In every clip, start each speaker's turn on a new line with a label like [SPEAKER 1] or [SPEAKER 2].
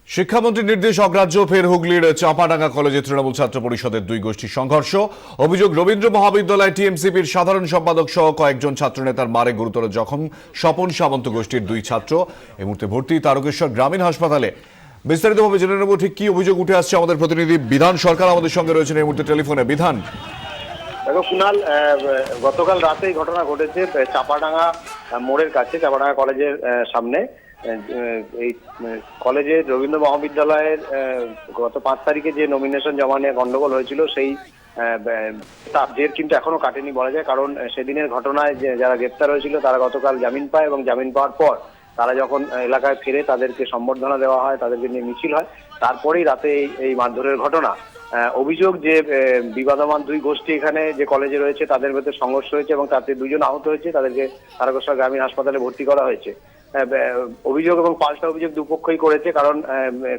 [SPEAKER 1] শিক্ষামন্ত্রীর নির্দেশ অগ্রাহ্য, ফের হুগলির চাঁপাডাঙ্গা কলেজে তৃণমূল ছাত্র পরিষদের দুই গোষ্ঠীর সংঘর্ষ। অভিযোগ, রবীন্দ্র মহাবিদ্যালয় টিএমসিপির সাধারণ সম্পাদক সহ কয়েকজন ছাত্রনেতার মারে গুরুতর জখম স্বপন সামন্ত গোষ্ঠীর দুই ছাত্র। এই মুহূর্তে ভর্তি তারকেশ্বর গ্রামীণ হাসপাতালে। বিস্তারিতভাবে জেনে নেব ঠিক কি অভিযোগ উঠে আসছে। আমাদের প্রতিনিধি বিধান সরকার আমাদের সঙ্গে রয়েছেন এই মুহূর্তে টেলিফোনে। বিধান,
[SPEAKER 2] দেখো কুণাল, গতকাল রাতে এই ঘটনা ঘটেছে চাঁপাডাঙ্গা মোড়ের কাছে, চাঁপাডাঙ্গা কলেজের সামনে। এই কলেজের রবীন্দ্র মহাবিদ্যালয়ের গত 5 তারিখে যে নমিনেশন জমা নিয়ে গন্ডগোল হয়েছিল, সেই তার জের কিন্তু এখনো কাটেনি বলা যায়। কারণ সেদিনের ঘটনায় যারা গ্রেপ্তার হয়েছিল তারা গতকাল জামিন পায় এবং জামিন পাওয়ার পর তারা যখন এলাকায় ফিরে তাদেরকে সম্বর্ধনা দেওয়া হয়, তাদেরকে নিয়ে মিছিল হয়। তারপরেই রাতে এই মারধরের ঘটনা। অভিযোগ যে বিবাদমান দুই গোষ্ঠী এখানে যে কলেজে রয়েছে তাদের ভেতরে সংঘর্ষ হয়েছে এবং তাতে দুজন আহত হয়েছে, তাদেরকে তারকেশ্বর গ্রামীণ হাসপাতালে ভর্তি করা হয়েছে। অভিযোগ এবং পাল্টা অভিযোগ দুপক্ষই করেছে, কারণ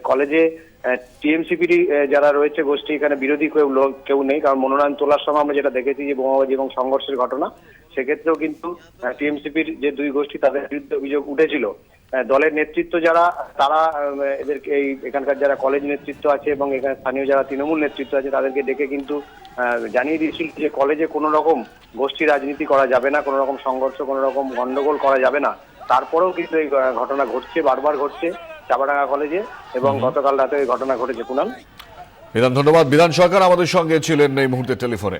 [SPEAKER 2] কলেজে টিএমসিপির যারা রয়েছে গোষ্ঠী, এখানে বিরোধী কেউ নেই। কারণ মনোনয়ন তোলার সময় আমরা যেটা দেখেছি যে বোমাবাজি এবং সংঘর্ষের ঘটনা, সেক্ষেত্রেও কিন্তু টিএমসিপির যে দুই গোষ্ঠী তাদের বিরুদ্ধে অভিযোগ উঠেছিল। দলের নেতৃত্ব যারা, তারা এদেরকে এখানকার যারা কলেজ নেতৃত্ব আছে এবং এখানে স্থানীয় যারা তৃণমূল নেতৃত্ব আছে তাদেরকে ডেকে কিন্তু জানিয়ে দিয়েছিল যে কলেজে কোনো রকম গোষ্ঠী রাজনীতি করা যাবে না, কোনো রকম সংঘর্ষ, কোনো রকম গন্ডগোল করা যাবে না। তারপরেও কিন্তু এই ঘটনা ঘটছে, বারবার ঘটছে চাঁপাডাঙ্গা কলেজে, এবং গতকাল রাতে এই ঘটনা ঘটেছে। কুণাল,
[SPEAKER 1] বিধান, ধন্যবাদ। বিধান সরকার আমাদের সঙ্গে ছিলেন এই মুহূর্তে টেলিফোনে।